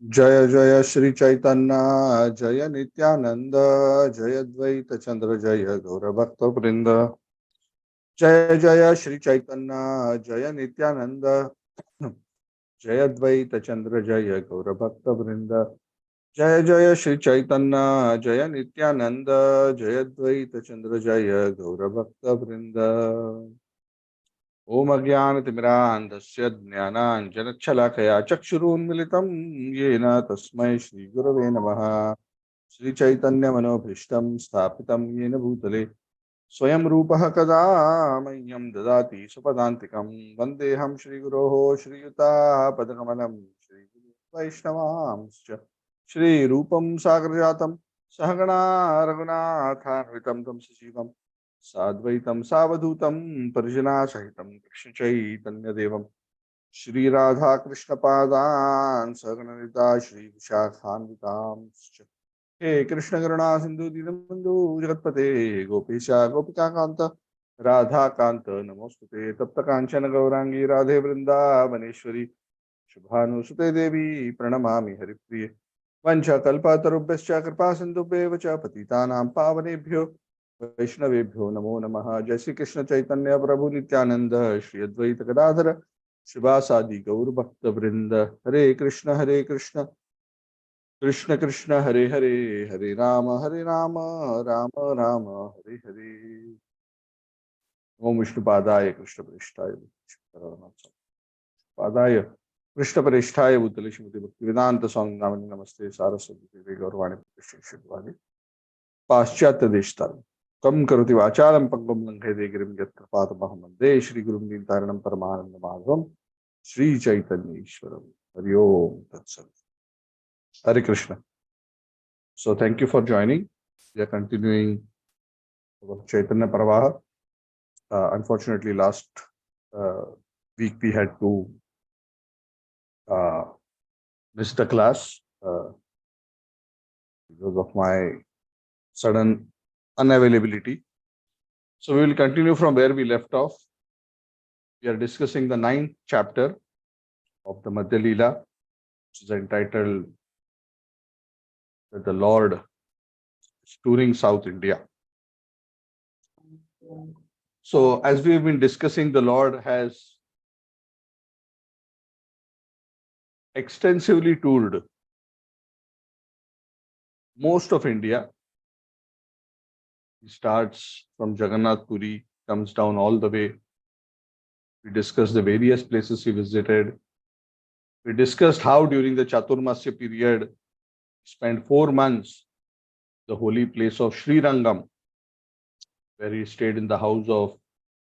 जय जय श्री चैतन्य जय नित्यानंद जय द्वैत चंद्र जय गौर भक्त वृंद। जय जय श्री चैतन्य जय नित्यानंद जय द्वैत चंद्र जय गौर भक्त वृंद। जय जय श्री चैतन्य जय नित्यानंद जय द्वैत चंद्र जय गौर भक्त वृंद। ओम अज्ञानतिमिरान्धस्य ज्ञानाञ्जनच्छलाकया चक्षुरुन्मिलितं येन तस्मै श्रीगुरवे नमः। श्रीचैतन्यमनोभीष्टं स्थापितं येन भूतले स्वयं रूपः कदा मह्यं ददाति स्वपदान्तिकं वन्देऽहं श्रीगुरोः श्रीयुतापदकमलं श्रीवैष्णवांश्च श्रीरूपं सागरजातं सहगणा रघुनाथान्वितं तं सजीवम् साद्वैतं सावधूतं परिजनासहितं कृष्णचैतन्यदेवं श्रीराधाकृष्णपादान् सगणनिता श्रीविशाखान्वितांश्च हे कृष्णकरुणा सिन्धु दीनबन्धु जगत्पते गोपीश गोपिकान्त राधाकान्त नमोस्तुते तप्तकाञ्चन गौराङ्गी राधे वृन्दावनेश्वरी शुभानुसुते देवी प्रणमामि हरिप्रिये वंशकल्पतरुभ्यश्च कृपा सिन्धुभ्येव च पतितानां पावनेभ्यो वैष्णवेभ्यो नमो नमः। जय श्री कृष्ण चैतन्य प्रभु नित्यानंद श्री अद्वैत गदाधर शिवासादि गौर भक्त वृंद। हरे कृष्ण कृष्ण कृष्ण हरे हरे हरे राम राम राम हरे हरे। ओम विष्णुपादाय कृष्ण पृष्ठाय पादाय कृष्ण पृष्ठाय भूतले श्रीमती भक्तिवेदांत स्वामी नामिने नमस्ते सारस्वती देवी गौरवाणी प्रत्यक्षित पाश्चात्य देशताल कम करोति वाचालं पंगुं लंघयते गिरिं यत्कृपातमहं वन्दे श्रीगुरुं दीनतारिणं परमानन्दमाधवं श्रीचैतन्येश्वरं। हरि ओम तत्सत्। Hare Krishna. So thank you for joining. We are continuing our Chaitanya Pravaha. Unfortunately, last week we had to miss the class because of my sudden unavailability. So we will continue from where we left off. We are discussing the 9th chapter of the Madhya Lila, which is entitled that the Lord is touring South India. So, as we have been discussing, the Lord has extensively toured most of India. He starts from Jagannath Puri, comes down all the way. We discussed the various places he visited. We discussed how during the Chaturmasya period, he spent 4 months the holy place of Sri Rangam, where he stayed in the house of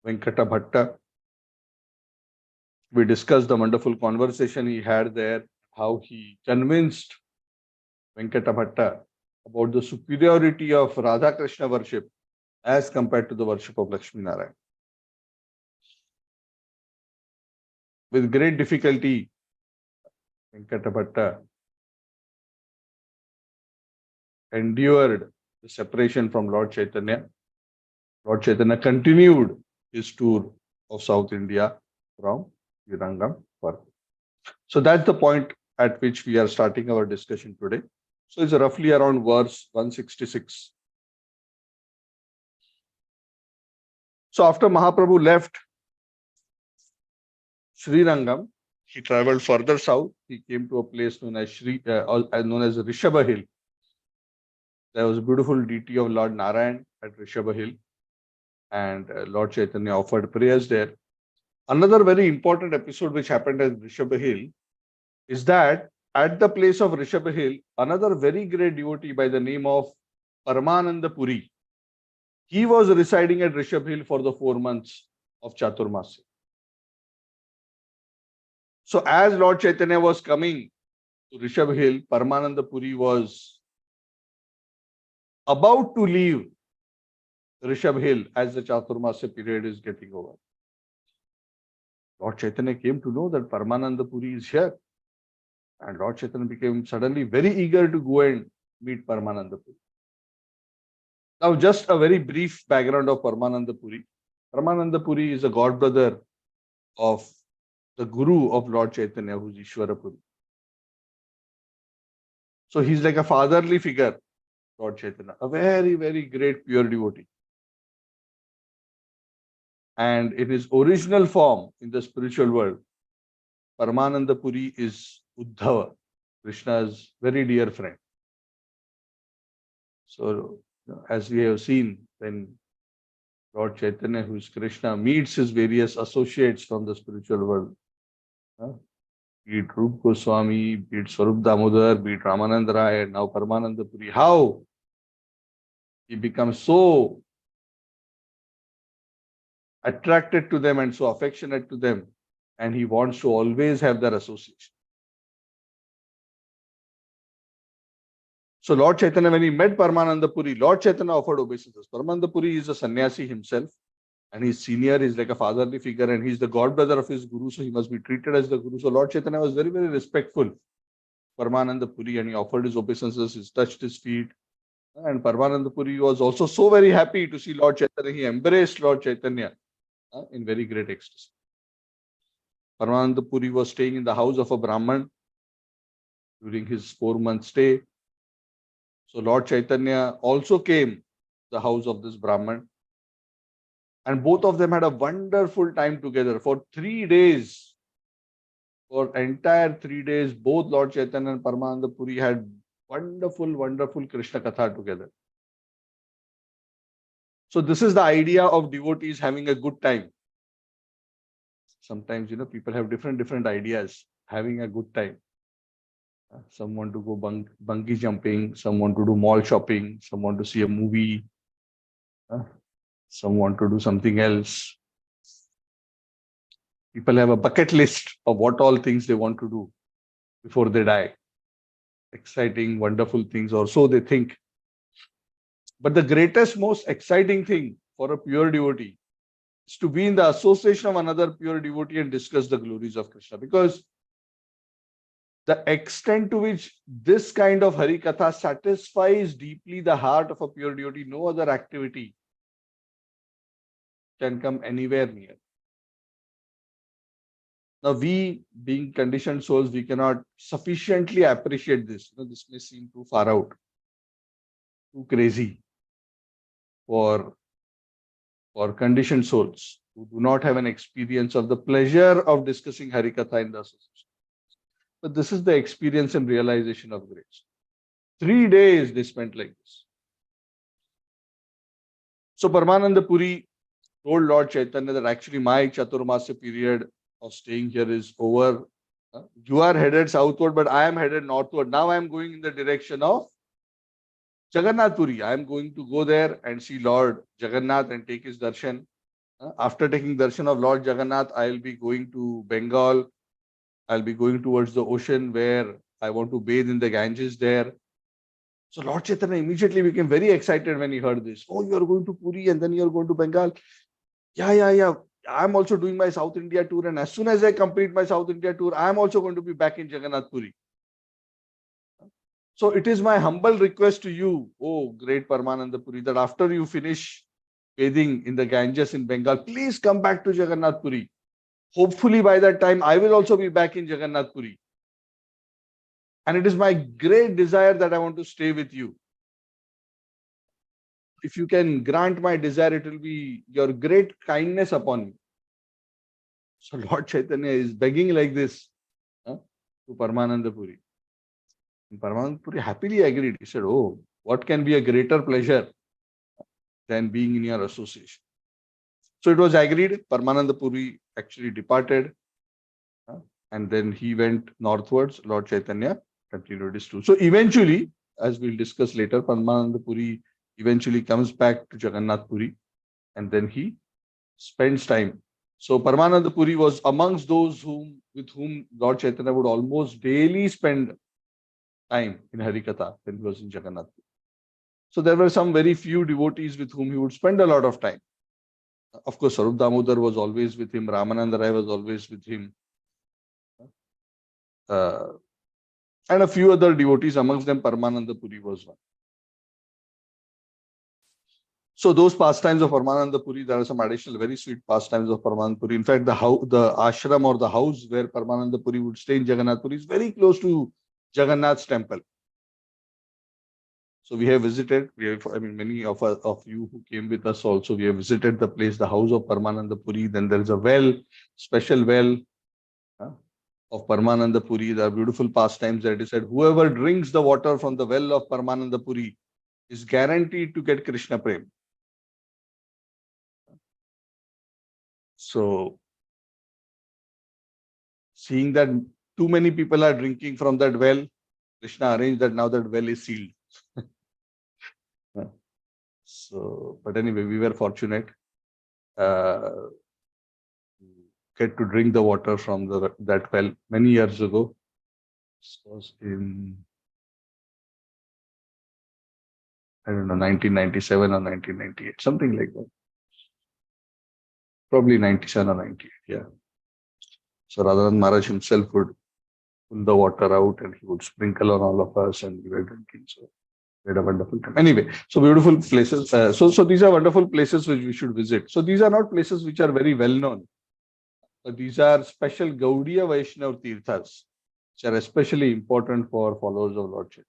Venkata Bhatta. We discussed the wonderful conversation he had there, how he convinced Venkata Bhatta about the superiority of Radha Krishna worship as compared to the worship of Lakshmi Narayan. With great difficulty, Venkata Bhatta endured the separation from Lord Chaitanya. Lord Chaitanya continued his tour of South India from Virangam. So that's the point at which we are starting our discussion today. So it's roughly around verse 166. So after Mahaprabhu left Sri Rangam, he traveled further south. He came to a place known as Rishabha Hill. There was a beautiful deity of Lord Narayan at Rishabha Hill, and Lord Chaitanya offered prayers there. Another very important episode which happened at Rishabha Hill is that at the place of Rishabha Hill, another very great devotee by the name of Paramananda Puri, he was residing at Rishabha Hill for the 4 months of Chaturmasya. So as Lord Chaitanya was coming to Rishabha Hill, Paramananda Puri was about to leave Rishabh Hill as the Chaturmasya period is getting over. Lord Chaitanya came to know that Paramananda Puri is here, and Lord Chaitanya became suddenly very eager to go and meet Paramananda Puri. Now, just a very brief background of Paramananda Puri. Paramananda Puri is a god brother of the Guru of Lord Chaitanya, who is Ishwara Puri. So he's like a fatherly figure, Lord Chaitanya, a very, very great pure devotee. And in his original form in the spiritual world, Paramananda Puri is Uddhava, Krishna's very dear friend. So, as we have seen, when Lord Chaitanya, who is Krishna, meets his various associates from the spiritual world, be it Rup Goswami, be it Swarup Damodar, be it Ramananda Rai, and now Paramananda Puri, how he becomes so attracted to them and so affectionate to them, and he wants to always have their association. So Lord Chaitanya, when he met Paramananda Puri, Lord Chaitanya offered obeisances. Paramananda Puri is a sannyasi himself, and his senior is like a fatherly figure, and he's the god brother of his guru, so he must be treated as the guru. So Lord Chaitanya was very, very respectful Paramananda Puri, and he offered his obeisances, he touched his feet. And Paramananda Puri was also so very happy to see Lord Chaitanya. He embraced Lord Chaitanya in very great ecstasy. Paramananda Puri was staying in the house of a Brahman during his 4-month stay. So Lord Chaitanya also came to the house of this Brahman. And both of them had a wonderful time together for 3 days. For entire 3 days, both Lord Chaitanya and Paramananda Puri had wonderful, wonderful Krishna Katha together. So this is the idea of devotees having a good time. Sometimes, people have different ideas, having a good time. Some want to go bungee jumping, some want to do mall shopping, some want to see a movie, some want to do something else. People have a bucket list of what all things they want to do before they die. Exciting, wonderful things, or so they think. But the greatest, most exciting thing for a pure devotee is to be in the association of another pure devotee and discuss the glories of Krishna. Because the extent to which this kind of Hari Katha satisfies deeply the heart of a pure devotee, no other activity can come anywhere near. Now, we being conditioned souls, we cannot sufficiently appreciate this. This may seem too far out, too crazy for conditioned souls who do not have an experience of the pleasure of discussing Hari Katha in the association. But this is the experience and realization of grace. 3 days they spent like this. So Paramananda Puri told Lord Chaitanya that actually my Chaturmasya period of staying here is over. You are headed southward, but I am headed northward. Now I am going in the direction of Jagannath Puri. I am going to go there and see Lord Jagannath and take his darshan. After taking darshan of Lord Jagannath, I will be going to Bengal. I'll be going towards the ocean where I want to bathe in the Ganges there. So Lord Chaitanya immediately became very excited when he heard this. Oh, you are going to Puri and then you are going to Bengal. Yeah. I'm also doing my South India tour, and as soon as I complete my South India tour, I'm also going to be back in Jagannath Puri. So it is my humble request to you, oh great Paramananda Puri, that after you finish bathing in the Ganges in Bengal, please come back to Jagannath Puri. Hopefully by that time, I will also be back in Jagannath Puri. And it is my great desire that I want to stay with you. If you can grant my desire, it will be your great kindness upon me. So Lord Chaitanya is begging like this to Paramananda Puri. And Paramananda Puri happily agreed. He said, oh, what can be a greater pleasure than being in your association? So it was agreed. Paramananda Puri actually departed. And then he went northwards. Lord Chaitanya continued his tour. So eventually, as we'll discuss later, Paramananda Puri eventually comes back to Jagannath Puri, and then he spends time. So Paramananda Puri was amongst those with whom Lord Chaitanya would almost daily spend time in Harikatha when he was in Jagannath Puri. So there were some very few devotees with whom he would spend a lot of time. Of course, Swarup Damodar was always with him. Ramananda Rai was always with him. And a few other devotees, amongst them Paramananda Puri was one. So those pastimes of Paramananda Puri, there are some additional very sweet pastimes of Paramananda Puri. In fact, the ashram or the house where Paramananda Puri would stay in Jagannath Puri is very close to Jagannath's temple. So we have visited, many of you who came with us also, we have visited the place, the house of Paramananda Puri. Then there is a well, special well of Paramananda Puri. There are beautiful pastimes that it is said, whoever drinks the water from the well of Paramananda Puri is guaranteed to get Krishna Prem. So, seeing that too many people are drinking from that well, Krishna arranged that now that well is sealed. So, but anyway, we were fortunate to get to drink the water from that well many years ago. This was in, I don't know, 1997 or 1998, something like that. Probably 97 or 98, yeah. So Radhanand Maharaj himself would pull the water out and he would sprinkle on all of us and we were drinking. So we had a wonderful time. Anyway, so beautiful places. So these are wonderful places which we should visit. So these are not places which are very well known, but these are special Gaudiya Vaishnav Tirthas, which are especially important for followers of Lord Chaitanya.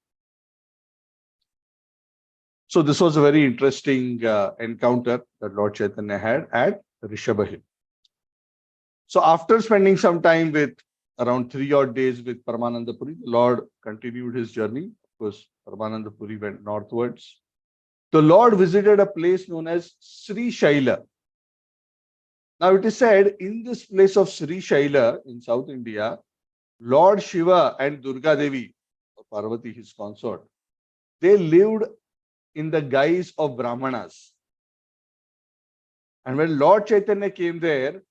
So this was a very interesting encounter that Lord Chaitanya had at Rishabha Hill. So after spending some time with around 3 odd days with Paramananda Puri, the Lord continued his journey. Of course, Paramananda Puri went northwards. The Lord visited a place known as Sri Shaila. Now it is said in this place of Sri Shaila in South India, Lord Shiva and Durga Devi, or Parvati, his consort, they lived in the guise of Brahmanas. And when Lord Chaitanya came there,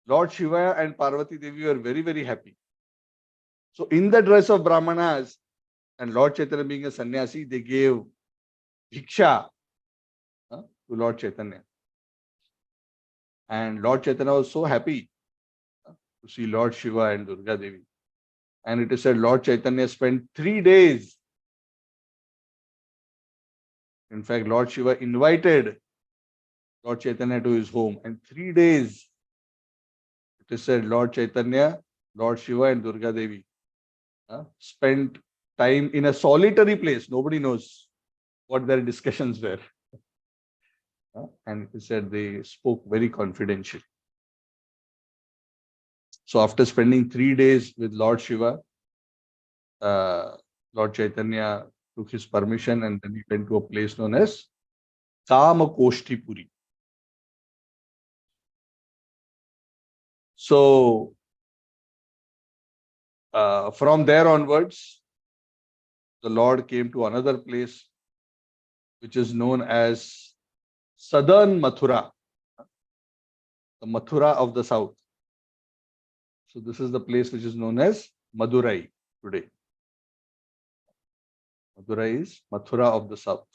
Lord Shiva and Parvati Devi were very, very happy. So in the dress of Brahmanas, and Lord Chaitanya being a sannyasi, they gave Bhiksha to Lord Chaitanya. And Lord Chaitanya was so happy to see Lord Shiva and Durga Devi. And it is said Lord Chaitanya spent 3 days. In fact, Lord Shiva invited Lord Chaitanya to his home. And 3 days, it is said Lord Chaitanya, Lord Shiva and Durga Devi spent time in a solitary place. Nobody knows what their discussions were. And he said they spoke very confidentially. So after spending 3 days with Lord Shiva, Lord Chaitanya took his permission and then he went to a place known as Kamakoshtipuri. So from there onwards, the Lord came to another place which is known as Southern Mathura, the Mathura of the south. So this is the place which is known as Madurai today. Madurai is Mathura of the south.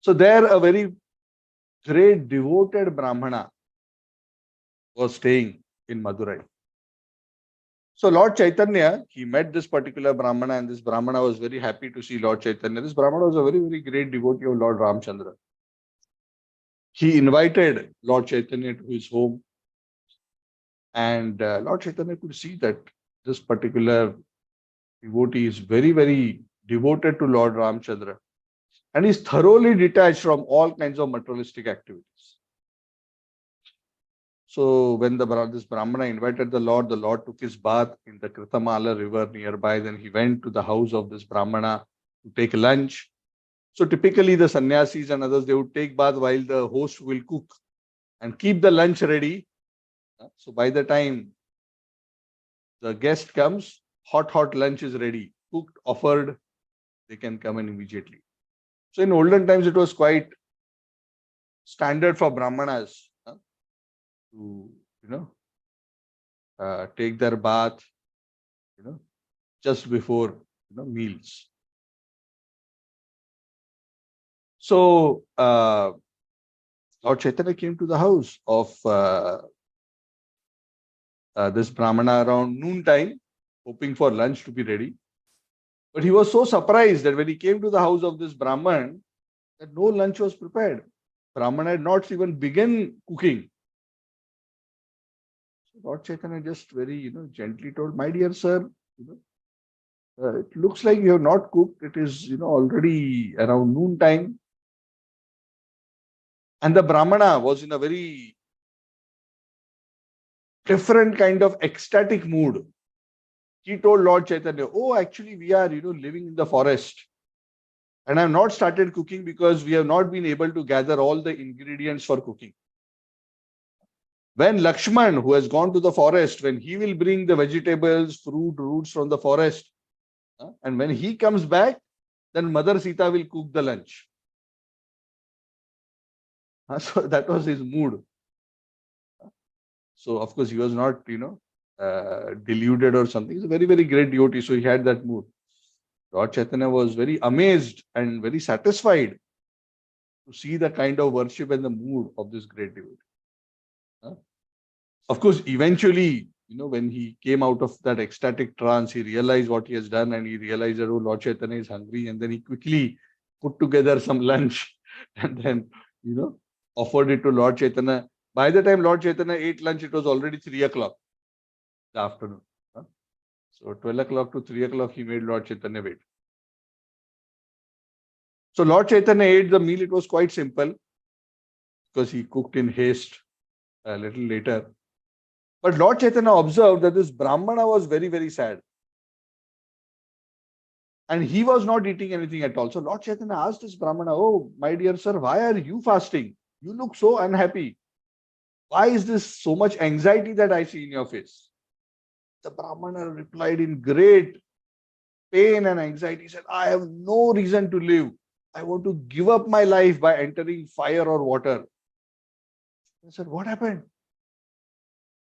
So there a very great devoted Brahmana was staying in Madurai. So Lord Chaitanya, he met this particular Brahmana and this Brahmana was very happy to see Lord Chaitanya. This Brahmana was a very, very great devotee of Lord Ramchandra. He invited Lord Chaitanya to his home and Lord Chaitanya could see that this particular devotee is very, very devoted to Lord Ramchandra and is thoroughly detached from all kinds of materialistic activities. So when this Brahmana invited the Lord took his bath in the Kritamala river nearby. Then he went to the house of this Brahmana to take lunch. So typically the sannyasis and others, they would take bath while the host will cook and keep the lunch ready. So by the time the guest comes, hot lunch is ready, cooked, offered, they can come in immediately. So in olden times, it was quite standard for Brahmanas to, take their bath, just before, meals. So Lord Chaitanya came to the house of this Brahmana around noontime, hoping for lunch to be ready. But he was so surprised that when he came to the house of this Brahman, that no lunch was prepared. Brahman had not even begun cooking. So Lord Chaitanya just very, gently told, my dear sir, It looks like you have not cooked. It is, already around noon time. And the Brahmana was in a very different kind of ecstatic mood. He told Lord Chaitanya, oh, actually, we are, living in the forest. And I've not started cooking because we have not been able to gather all the ingredients for cooking. When Lakshman, who has gone to the forest, when he will bring the vegetables, fruit, roots from the forest, and when he comes back, then Mother Sita will cook the lunch. So that was his mood. So of course he was not, deluded or something. He's a very, very great devotee. So he had that mood. Lord Chaitanya was very amazed and very satisfied to see the kind of worship and the mood of this great devotee. Of course, eventually, when he came out of that ecstatic trance, he realized what he has done and he realized that, oh, Lord Chaitanya is hungry. And then he quickly put together some lunch and then, offered it to Lord Chaitanya. By the time Lord Chaitanya ate lunch, it was already 3 o'clock in the afternoon. So 12 o'clock to 3 o'clock, he made Lord Chaitanya wait. So Lord Chaitanya ate the meal. It was quite simple because he cooked in haste a little later. But Lord Chaitanya observed that this Brahmana was very, very sad. And he was not eating anything at all. So Lord Chaitanya asked this Brahmana, oh, my dear sir, why are you fasting? You look so unhappy. Why is this so much anxiety that I see in your face? The Brahmana replied in great pain and anxiety. He said, I have no reason to live. I want to give up my life by entering fire or water. I said, what happened?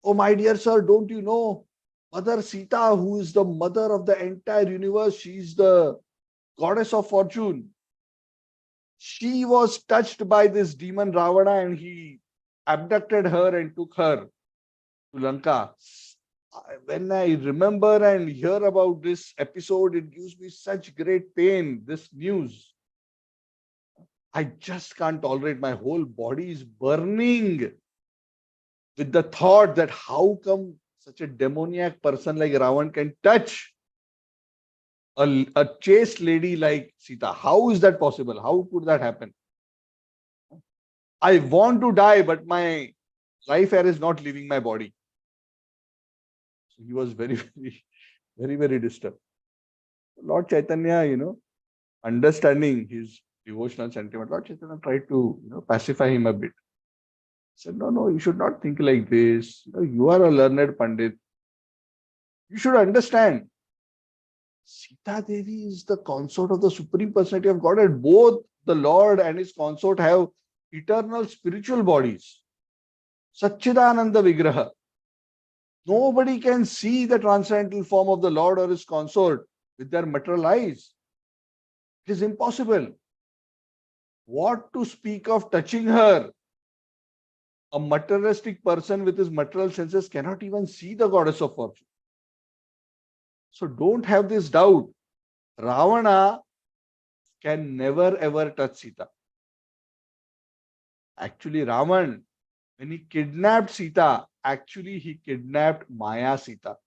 Oh, my dear sir, don't you know? Mother Sita, who is the mother of the entire universe, she is the goddess of fortune. She was touched by this demon Ravana and he abducted her and took her to Lanka. When I remember and hear about this episode, it gives me such great pain, this news. I just can't tolerate. My whole body is burning with the thought that how come such a demoniac person like Ravan can touch a chaste lady like Sita? How is that possible? How could that happen? I want to die, but my life air is not leaving my body. So he was very, very, very, very disturbed. Lord Chaitanya, understanding his devotional sentiment, Lord Chaitanya tried to, pacify him a bit. He said, no, you should not think like this. You are a learned Pandit. You should understand. Sita Devi is the consort of the Supreme Personality of Godhead. Both the Lord and his consort have eternal spiritual bodies. Satchidananda Vigraha. Nobody can see the transcendental form of the Lord or his consort with their material eyes. It is impossible. What to speak of touching her? A materialistic person with his material senses cannot even see the goddess of fortune. So don't have this doubt. Ravana can never ever touch Sita. Actually, Ravan, when he kidnapped Sita, actually he kidnapped Maya Sita.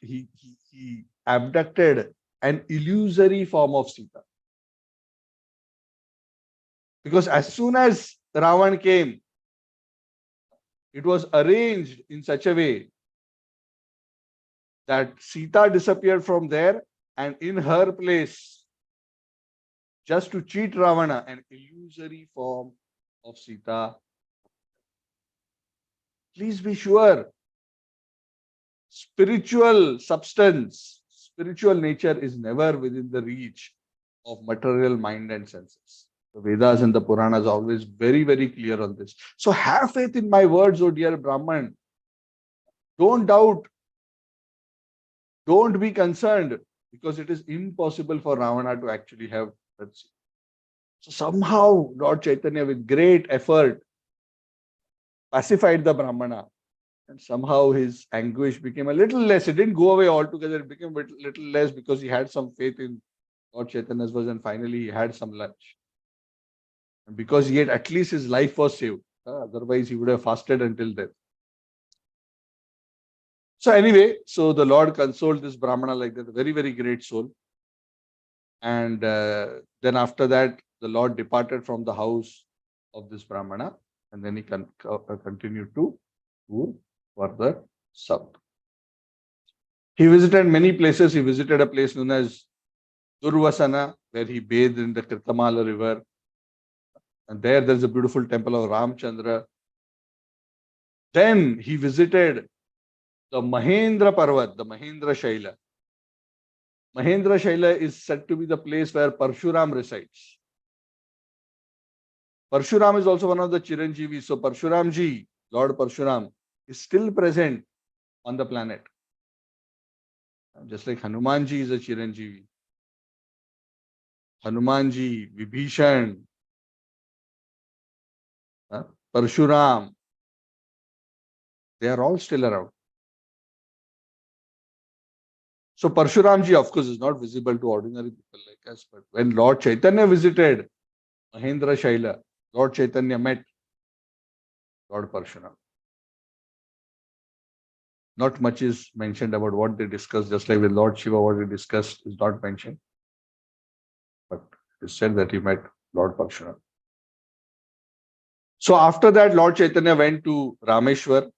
He abducted an illusory form of Sita. Because as soon as Ravan came, it was arranged in such a way that Sita disappeared from there and in her place, just to cheat Ravana, an illusory form of Sita. Please be sure, spiritual substance, spiritual nature is never within the reach of material mind and senses. The Vedas and the Puranas are always very, very clear on this. So have faith in my words, oh dear Brahman. Don't doubt. Don't be concerned because it is impossible for Ravana to actually have that. So somehow Lord Chaitanya with great effort pacified the Brahmana and somehow his anguish became a little less. It didn't go away altogether. It became a little less because he had some faith in Lord Chaitanya's words and finally he had some lunch. And because he had at least his life was saved. Otherwise he would have fasted until then. So anyway, so the Lord consoled this Brahmana like that, a very, very great soul. And then after that, the Lord departed from the house of this Brahmana, and then he continued to move further south. He visited many places. He visited a place known as Durvasana, where he bathed in the Kritamala river. And there's a beautiful temple of Ramchandra. Then he visited the Mahendra Parvat, the Mahendra Shaila. Mahendra Shaila is said to be the place where Parshuram resides. Parshuram is also one of the Chiranjeevis. So Parshuramji, Lord Parshuram, is still present on the planet. Just like Hanumanji is a Chiranjeevi. Hanumanji, Vibhishan, Parshuram, they are all still around. So Parshuramji, of course, is not visible to ordinary people like us. But when Lord Chaitanya visited Mahendra Shaila, Lord Chaitanya met Lord Parshuram. Not much is mentioned about what they discussed, just like with Lord Shiva, what they discussed is not mentioned. But it's said that he met Lord Parshuram. So after that, Lord Chaitanya went to Rameshwar.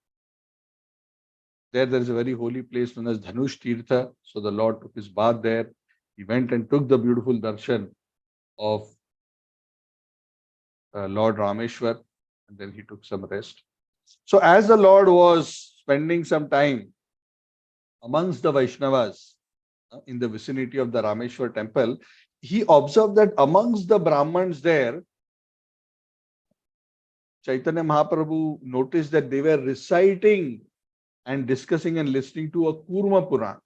There is a very holy place known as Dhanush Tirtha. So the Lord took his bath there. He went and took the beautiful darshan of Lord Rameshwar, and then he took some rest. So as the Lord was spending some time amongst the Vaishnavas in the vicinity of the Rameshwar temple, he observed that amongst the Brahmins there, Chaitanya Mahaprabhu noticed that they were reciting and discussing and listening to a Kurma Puran.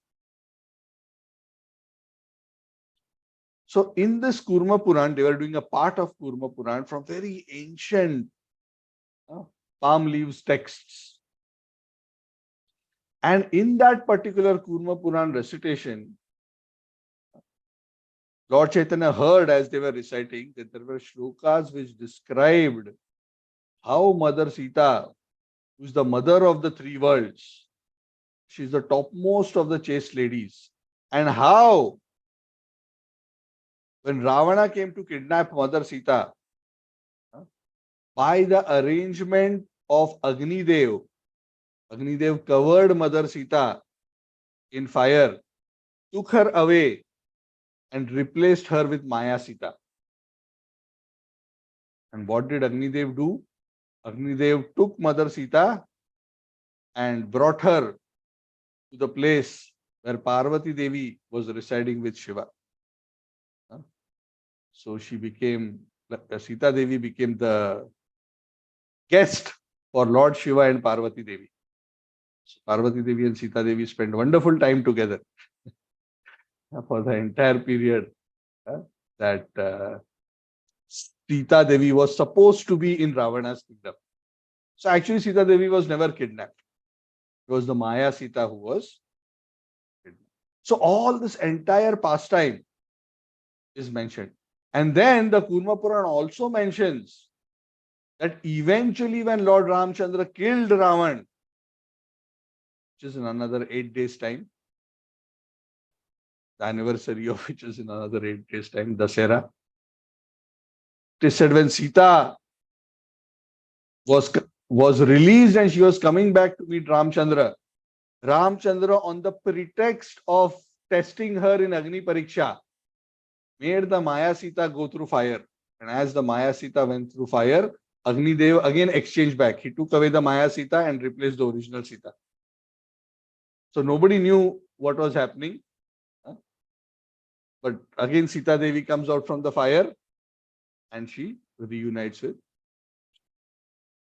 So in this Kurma Puran, they were doing a part of Kurma Puran from very ancient palm leaves texts. And in that particular Kurma Puran recitation, Lord Chaitanya heard as they were reciting that there were shlokas which described how Mother Sita, who is the mother of the three worlds, she is the topmost of the chaste ladies, and how when Ravana came to kidnap Mother Sita, by the arrangement of Agnidev, Agnidev covered Mother Sita in fire, took her away and replaced her with Maya Sita. And what did Agnidev do? Agnidev took Mother Sita and brought her to the place where Parvati Devi was residing with Shiva. So she became, Sita Devi became the guest for Lord Shiva and Parvati Devi. So Parvati Devi and Sita Devi spent wonderful time together for the entire period that Sita Devi was supposed to be in Ravana's kingdom. So actually Sita Devi was never kidnapped. It was the Maya Sita who was kidnapped. So all this entire pastime is mentioned. And then the Kurma Puran also mentions that eventually when Lord Ramchandra killed Ravan, which is in another 8 days' time, the anniversary of which is in another 8 days' time, Dasera. It is said when Sita was released and she was coming back to meet Ramchandra, Ramchandra, on the pretext of testing her in Agni Pariksha, made the Maya Sita go through fire. And as the Maya Sita went through fire, Agni Dev again exchanged back. He took away the Maya Sita and replaced the original Sita. So nobody knew what was happening. But again, Sita Devi comes out from the fire and she reunites with.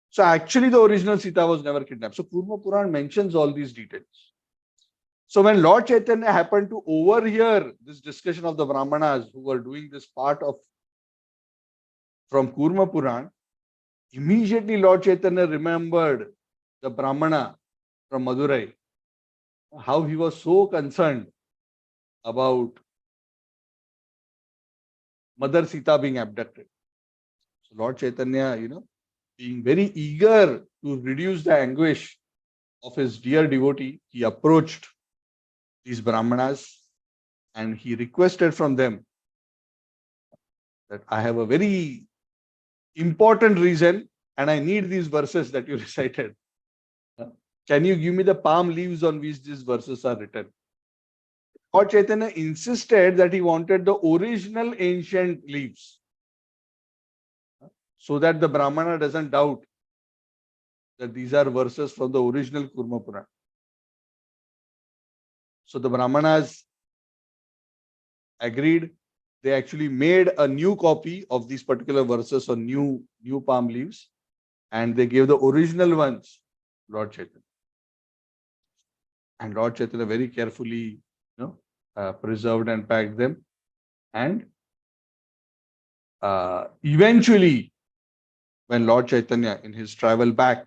So actually the original Sita was never kidnapped. So Kurma Puran mentions all these details. So when Lord Chaitanya happened to overhear this discussion of the Brahmanas who were doing this part of from Kurma Puran, immediately Lord Chaitanya remembered the Brahmana from Madurai, how he was so concerned about Mother Sita being abducted. So Lord Chaitanya, being very eager to reduce the anguish of his dear devotee, he approached these Brahmanas and he requested from them that I have a very important reason and I need these verses that you recited. Can you give me the palm leaves on which these verses are written? Lord Chaitanya insisted that he wanted the original ancient leaves so that the Brahmana doesn't doubt that these are verses from the original Kurma Purana. So the Brahmanas agreed. They actually made a new copy of these particular verses on new palm leaves, and they gave the original ones Lord Chaitanya. And Lord Chaitanya very carefully, preserved and packed them. And eventually, when Lord Chaitanya, in his travel back,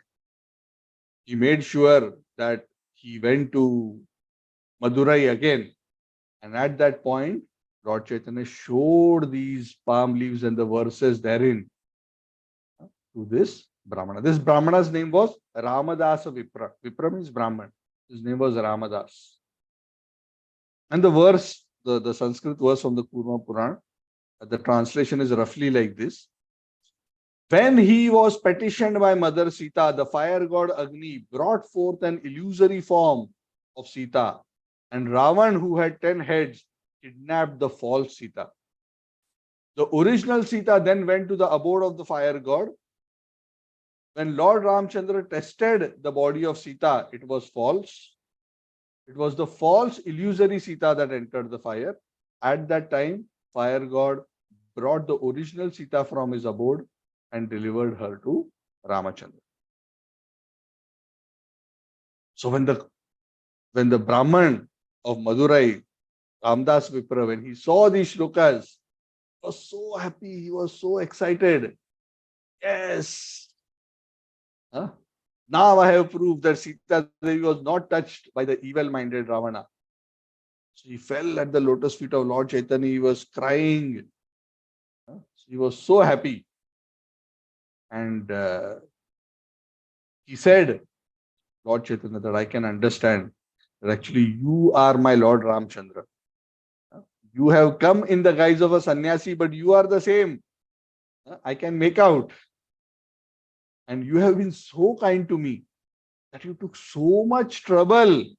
he made sure that he went to Madurai again. And at that point, Lord Chaitanya showed these palm leaves and the verses therein to this Brahmana. This Brahmana's name was Ramadasa Vipra. Vipra means Brahman. His name was Ramadas. And the verse, the Sanskrit verse from the Kurma Purana, the translation is roughly like this. When he was petitioned by Mother Sita, the fire god Agni brought forth an illusory form of Sita, and Ravan, who had 10 heads, kidnapped the false Sita. The original Sita then went to the abode of the fire god. When Lord Ramchandra tested the body of Sita, it was false. It was the false illusory Sita that entered the fire. At that time, fire god brought the original Sita from his abode and delivered her to Ramachandra. So when the Brahman of Madurai, Ramdas Vipra, when he saw these shlokas, he was so happy, he was so excited. Yes. Now I have proved that Sita Devi was not touched by the evil-minded Ravana. So he fell at the lotus feet of Lord Chaitanya. He was crying. He was so happy. And he said, Lord Chaitanya, that I can understand that actually you are my Lord Ramchandra. You have come in the guise of a sannyasi, but you are the same. I can make out. And you have been so kind to me that you took so much trouble. You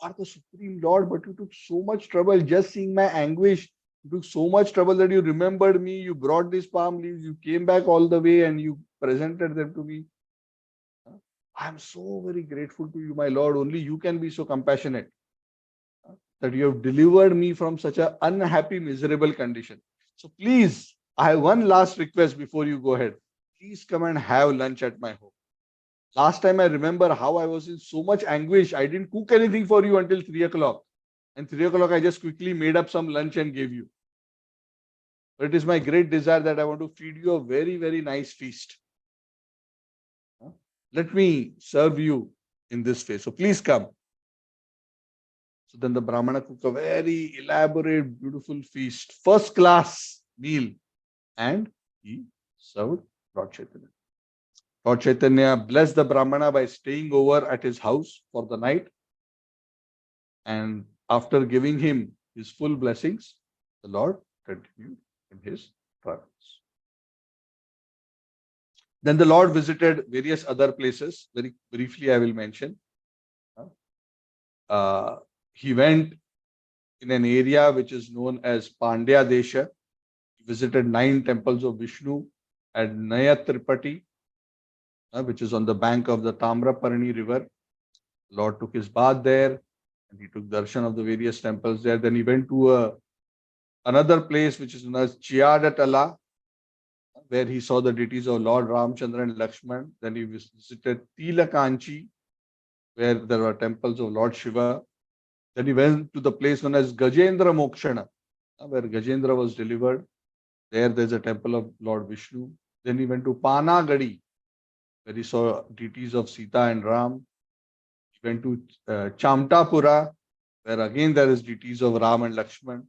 are the Supreme Lord, but you took so much trouble just seeing my anguish. You took so much trouble that you remembered me. You brought these palm leaves. You came back all the way and you presented them to me. I am so very grateful to you, my Lord. Only you can be so compassionate that you have delivered me from such an unhappy, miserable condition. So please, I have one last request before you go ahead. Please come and have lunch at my home. Last time I remember how I was in so much anguish. I didn't cook anything for you until 3 o'clock. And 3 o'clock, I just quickly made up some lunch and gave you. But it is my great desire that I want to feed you a very, very nice feast. Let me serve you in this way. So please come. So then the Brahmana cooked a very elaborate, beautiful feast, first class meal. And he served Lord Chaitanya. Lord Chaitanya blessed the Brahmana by staying over at his house for the night. And after giving him his full blessings, the Lord continued in his travels. Then the Lord visited various other places. Very briefly, I will mention. He went in an area which is known as Pandya Desha. He visited 9 temples of Vishnu at Nayatripati, which is on the bank of the Tamraparni river. Lord took his bath there and he took darshan of the various temples there. Then he went to another place which is known as Chiyadatala, where he saw the deities of Lord Ramchandra and Lakshman. Then he visited Tilakanchi, where there were temples of Lord Shiva. Then he went to the place known as Gajendra Mokshana, where Gajendra was delivered. There's a temple of Lord Vishnu. Then he went to Panagadi, where he saw deities of Sita and Ram. He went to Chamtapura, where again there is deities of Ram and Lakshman.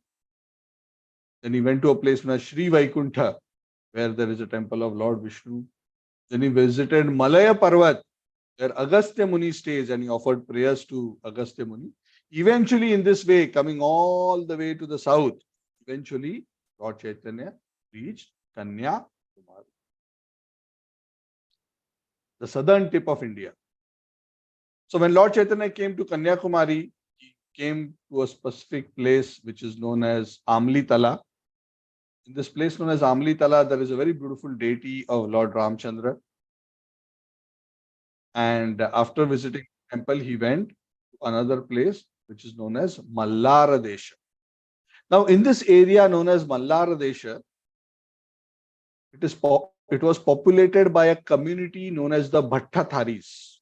Then he went to a place known as Sri Vaikuntha, where there is a temple of Lord Vishnu. Then he visited Malaya Parvat, where Agastya Muni stays, and he offered prayers to Agastya Muni. Eventually, in this way, coming all the way to the south, eventually Lord Chaitanya reached Kanyakumari, the southern tip of India. So when Lord Chaitanya came to Kanyakumari, he came to a specific place which is known as Amlitala. In this place known as Amlitala, there is a very beautiful deity of Lord Ramchandra. And after visiting the temple, he went to another place which is known as Mallara Desha. Now, in this area known as Mallara Desha, it was populated by a community known as the Bhattatharis.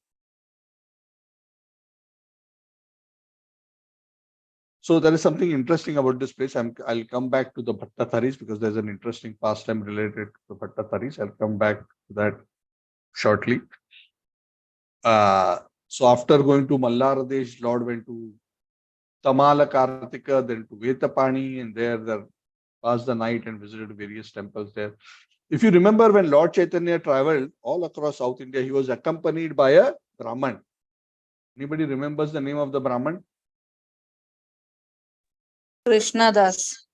So there is something interesting about this place. I'll come back to the Bhattatharis because there's an interesting pastime related to the Bhattatharis. I'll come back to that shortly. So after going to Mallara Desh, Lord went to Tamala Kartika, then to Vetapani, and there passed the night and visited various temples there. If you remember, when Lord Chaitanya traveled all across South India, he was accompanied by a Brahman. Anybody remembers the name of the Brahman? Krishna Das.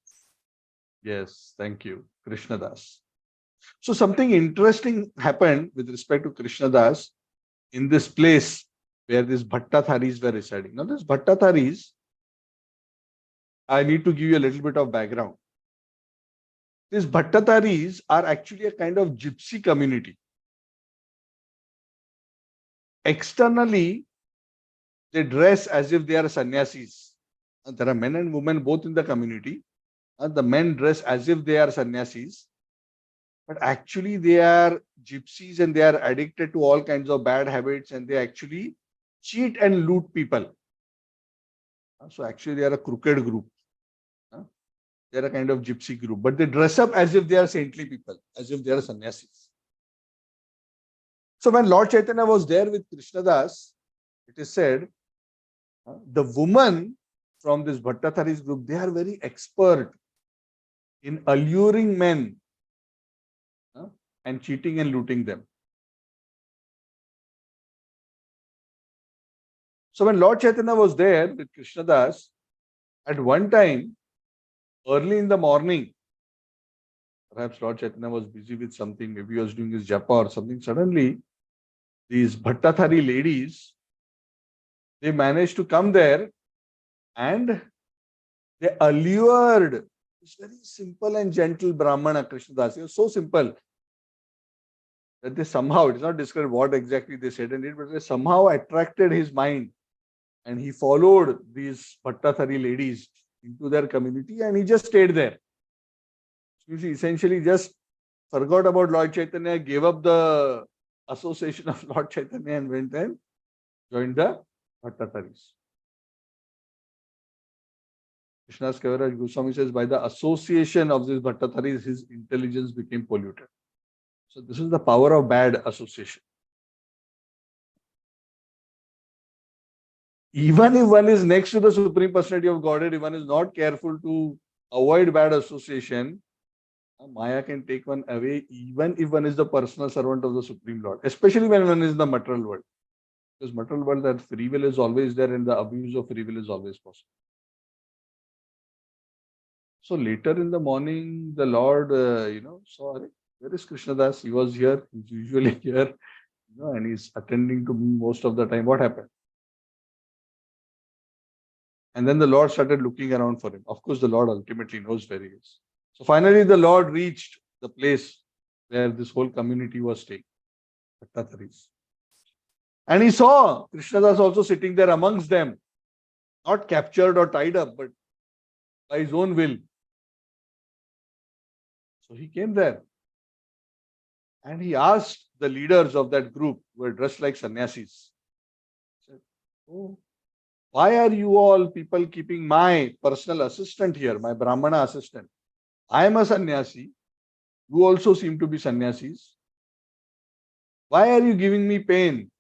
Yes, thank you, Krishna Das. So something interesting happened with respect to Krishna Das in this place where these Bhattatharis were residing. Now, these Bhattatharis, I need to give you a little bit of background. These Bhattatharis are actually a kind of gypsy community. Externally, they dress as if they are sannyasis. There are men and women both in the community. The men dress as if they are sannyasis. But actually, they are gypsies and they are addicted to all kinds of bad habits, and they actually cheat and loot people. So actually, they are a crooked group. They are a kind of gypsy group, but they dress up as if they are saintly people, as if they are sannyasis. So when Lord Chaitanya was there with Krishnadas, it is said, the woman from this Bhattatharis group, they are very expert in alluring men and cheating and looting them. So when Lord Chaitanya was there with Krishnadas, at one time, early in the morning, perhaps Lord Chaitanya was busy with something, maybe he was doing his japa or something, suddenly these Bhattathari ladies, they managed to come there and they allured this very simple and gentle Brahmana Krishnadas. It was so simple that they somehow, it is not described what exactly they said and did, but they somehow attracted his mind, and he followed these Bhattathari ladies into their community and he just stayed there. So he essentially just forgot about Lord Chaitanya, gave up the association of Lord Chaitanya and went and joined the Bhattatharis. Krishnadas Kaviraj Goswami says, by the association of these Bhattatharis, his intelligence became polluted. So this is the power of bad association. Even if one is next to the Supreme Personality of Godhead, if one is not careful to avoid bad association, Maya can take one away, even if one is the personal servant of the Supreme Lord, especially when one is in the material world. Because material world, that free will is always there and the abuse of free will is always possible. So later in the morning, the Lord, saw, where is Krishnadas? He was here, he's usually here, and he's attending to me most of the time. What happened? And then the Lord started looking around for him. Of course, the Lord ultimately knows where he is. So finally, the Lord reached the place where this whole community was staying, Bhattatharis. And he saw Krishnadas also sitting there amongst them, not captured or tied up, but by his own will. So he came there and he asked the leaders of that group, who were dressed like sannyasis, he said, oh, why are you all people keeping my personal assistant here, my Brahmana assistant? I am a sannyasi. You also seem to be sannyasis. Why are you giving me pain?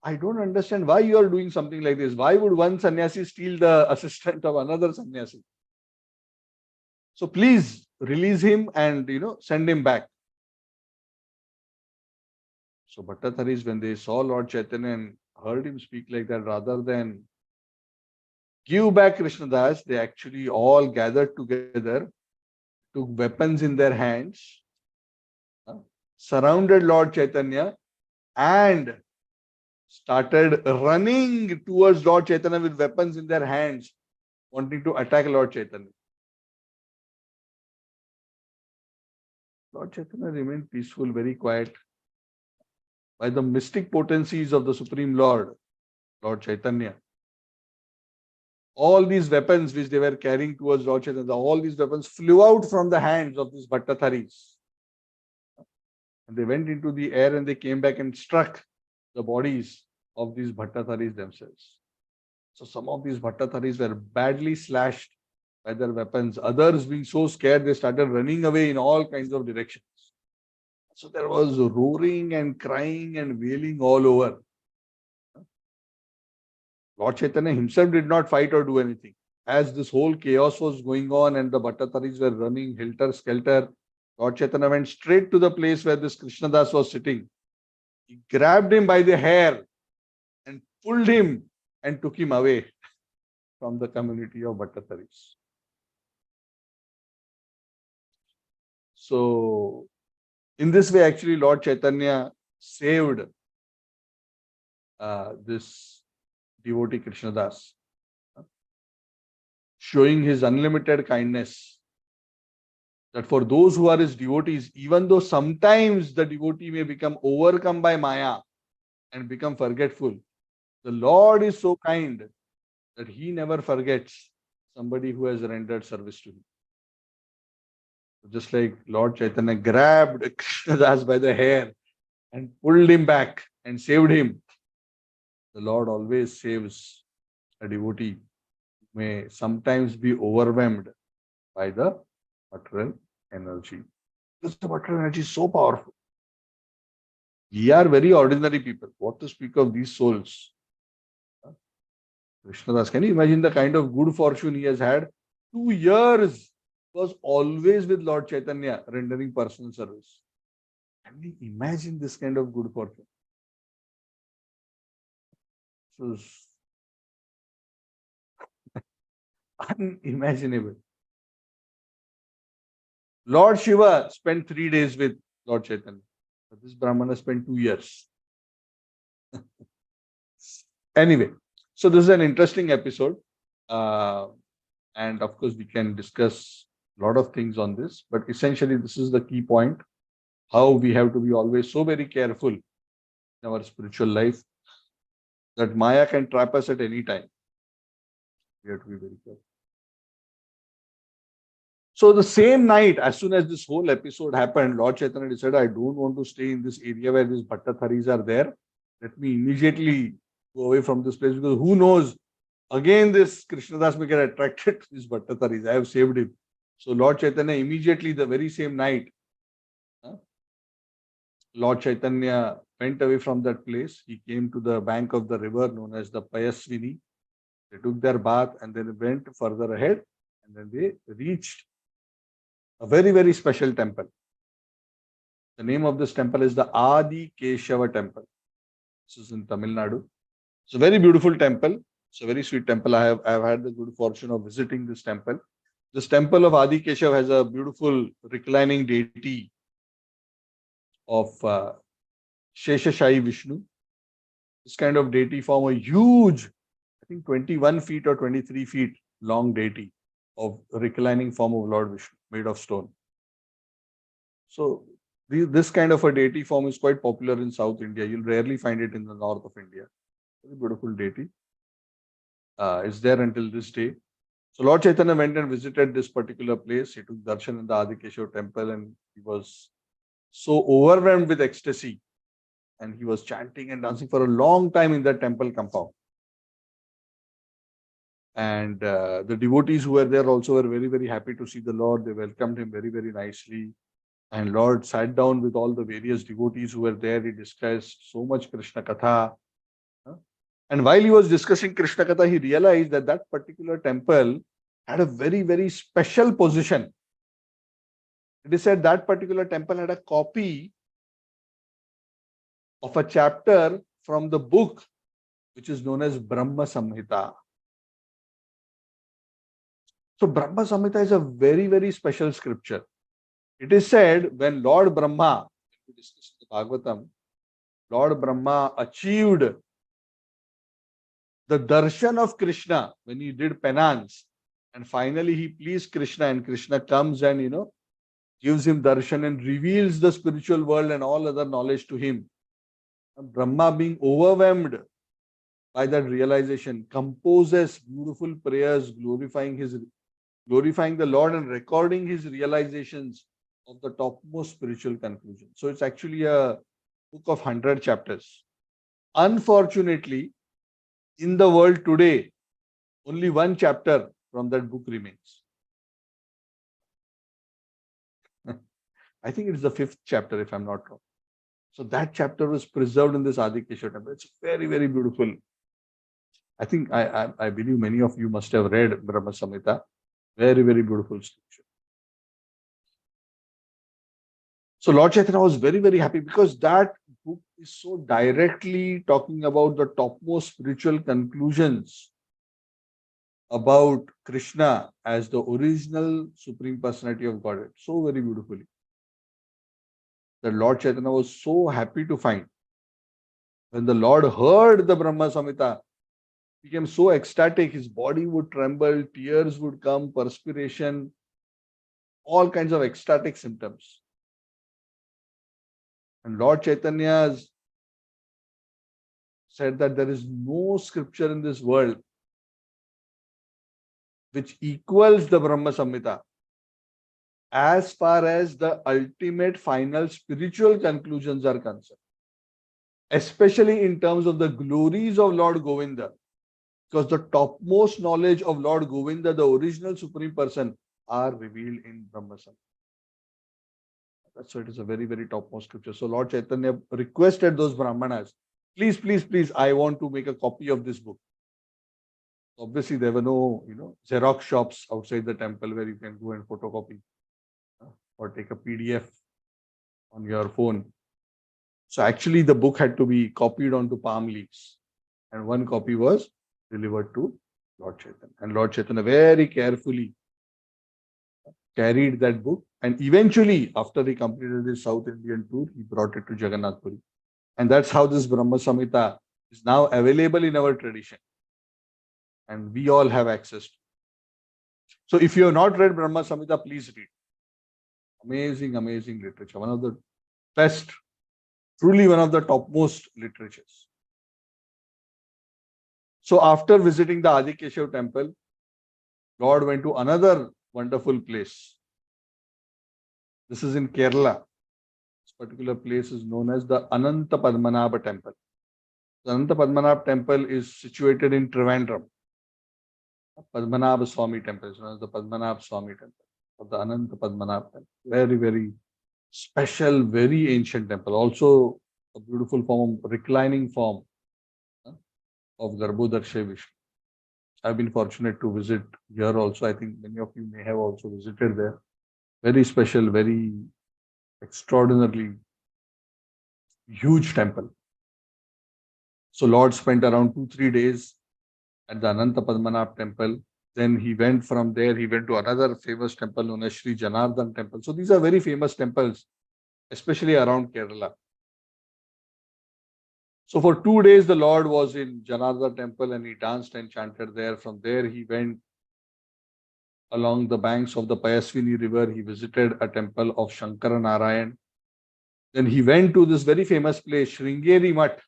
I don't understand why you are doing something like this. Why would one sannyasi steal the assistant of another sannyasi? So please release him and send him back. So Bhattatharis, when they saw Lord Chaitanya and heard him speak like that, rather than give back Krishnadas, they actually all gathered together, took weapons in their hands, uh, surrounded Lord Chaitanya, and started running towards Lord Chaitanya with weapons in their hands, wanting to attack Lord Chaitanya. Lord Chaitanya remained peaceful, very quiet. By the mystic potencies of the Supreme Lord, Lord Chaitanya, all these weapons which they were carrying towards Lord Chaitanya, all these weapons flew out from the hands of these Bhattatharis. And they went into the air and they came back and struck the bodies of these Bhattatharis themselves. So some of these Bhattatharis were badly slashed by their weapons. Others, being so scared, they started running away in all kinds of directions. So there was roaring and crying and wailing all over. Lord Chaitanya himself did not fight or do anything. As this whole chaos was going on and the Bhattatharis were running helter-skelter, Lord Chaitanya went straight to the place where this Krishnadas was sitting. He grabbed him by the hair and pulled him and took him away from the community of Bhattatharis. So, in this way, actually, Lord Chaitanya saved this devotee Krishnadas, showing his unlimited kindness. That for those who are his devotees, even though sometimes the devotee may become overcome by Maya and become forgetful, the Lord is so kind that he never forgets somebody who has rendered service to him. Just like Lord Chaitanya grabbed Krishnadas by the hair and pulled him back and saved him, the Lord always saves a devotee who may sometimes be overwhelmed by the material energy. Because the material energy is so powerful. We are very ordinary people. What to speak of these souls? Krishnadas, can you imagine the kind of good fortune he has had? 2 years was always with Lord Chaitanya rendering personal service. Can we imagine this kind of good fortune? So unimaginable. Lord Shiva spent 3 days with Lord Chaitanya. But this Brahmana spent 2 years. Anyway, so this is an interesting episode. And of course, we can discuss a lot of things on this. But essentially, this is the key point. How we have to be always so very careful in our spiritual life that Maya can trap us at any time. We have to be very careful. So the same night, as soon as this whole episode happened, Lord Chaitanya decided, I don't want to stay in this area where these Bhattatharis are there. Let me immediately go away from this place because who knows, again this Krishnadas may get attracted to these Bhattatharis. I have saved him. So Lord Chaitanya immediately, the very same night, Lord Chaitanya went away from that place. He came to the bank of the river known as the Payasvini. They took their bath and then went further ahead and then they reached a very, very special temple. The name of this temple is the Adi Keshava temple. This is in Tamil Nadu. It's a very beautiful temple. It's a very sweet temple. I have had the good fortune of visiting this temple. This temple of Adi Keshava has a beautiful reclining deity of Sheshashayi Vishnu. This kind of deity form a huge, I think 21 feet or 23 feet long deity of reclining form of Lord Vishnu made of stone. So this kind of a deity form is quite popular in South India. You'll rarely find it in the north of India. Very beautiful deity. It's there until this day. So Lord Chaitanya went and visited this particular place. He took darshan in the Adikeshava temple and he was so overwhelmed with ecstasy. And he was chanting and dancing for a long time in that temple compound. And the devotees who were there also were very, very happy to see the Lord. They welcomed him very, very nicely. And Lord sat down with all the various devotees who were there. He discussed so much Krishna Katha. And while he was discussing Krishna Katha, he realized that that particular temple had a very, very special position. It is said that particular temple had a copy of a chapter from the book which is known as Brahma Samhita. So Brahma Samhita is a very, very special scripture. It is said when Lord Brahma, we discussed in the Bhagavatam, Lord Brahma achieved the darshan of Krishna when he did penance, and finally he pleased Krishna, and Krishna comes and gives him darshan and reveals the spiritual world and all other knowledge to him. And Brahma, being overwhelmed by that realization, composes beautiful prayers glorifying the Lord and recording his realizations of the topmost spiritual conclusion. So it's actually a book of 100 chapters. Unfortunately, in the world today, only one chapter from that book remains. I think it's the 5th chapter, if I'm not wrong. So that chapter was preserved in this Adikeshwar temple. It's very, very beautiful. I think I believe many of you must have read Brahma Samhita. Very, very beautiful scripture. So Lord Chaitanya was very, very happy because that book is so directly talking about the topmost spiritual conclusions about Krishna as the original Supreme Personality of Godhead. So very beautifully. The Lord Chaitanya was so happy to find when the Lord heard the Brahma Samhita, he became so ecstatic, his body would tremble, tears would come, perspiration, all kinds of ecstatic symptoms. And Lord Chaitanya said that there is no scripture in this world which equals the Brahma Samhita as far as the ultimate final spiritual conclusions are concerned, especially in terms of the glories of Lord Govinda, because the topmost knowledge of Lord Govinda, the original Supreme Person, are revealed in Brahma Samhita. That's why it is a very, very topmost scripture. So Lord Chaitanya requested those Brahmanas, please, please, please, I want to make a copy of this book. Obviously, there were no, Xerox shops outside the temple where you can go and photocopy or take a PDF on your phone. So actually, the book had to be copied onto palm leaves, and one copy was delivered to Lord Chaitanya. And Lord Chaitanya very carefully carried that book, and eventually, after he completed his South Indian tour, he brought it to Jagannath Puri. And that's how this Brahma Samhita is now available in our tradition, and we all have access to it. So if you have not read Brahma Samhita, please read. Amazing, amazing literature. One of the best, truly one of the topmost literatures. So after visiting the Adikeshav temple, Lord went to another wonderful place. This is in Kerala. This particular place is known as the Ananta Padmanabha temple. The Ananta Padmanabha temple is situated in Trivandrum. Padmanabha Swami temple is known as the Padmanabha Swami temple of the Ananta Padmanabha temple. Very, very special, very ancient temple. Also a beautiful form, reclining form of Garbhodarsha Vishnu. I've been fortunate to visit here also. I think many of you may have also visited there. Very special, very extraordinarily huge temple. So Lord spent around 2-3 days at the Ananta Padmanabha temple. Then he went from there, he went to another famous temple known as Sri Janardhan temple. So these are very famous temples, especially around Kerala. So for 2 days, the Lord was in Janardhan temple and he danced and chanted there. From there, he went along the banks of the Payasvini river. He visited a temple of Shankara Narayan. Then he went to this very famous place, Sringeri Mutt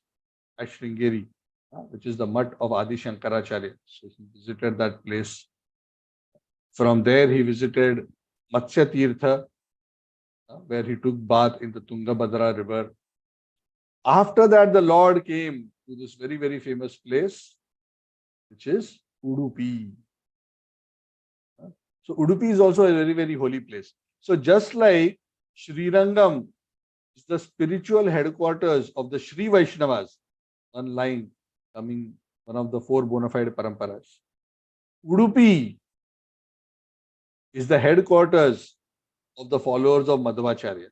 at Sringeri, which is the mutt of Adi Shankaracharya. So he visited that place. From there, he visited Matsya Tirtha, where he took bath in the Tungabhadra river. After that, the Lord came to this very, very famous place, which is Udupi. So Udupi is also a very, very holy place. So just like Srirangam is the spiritual headquarters of the Sri Vaishnavas, one line coming, one of the 4 bona fide paramparas. Udupi is the headquarters of the followers of Madhvacharya.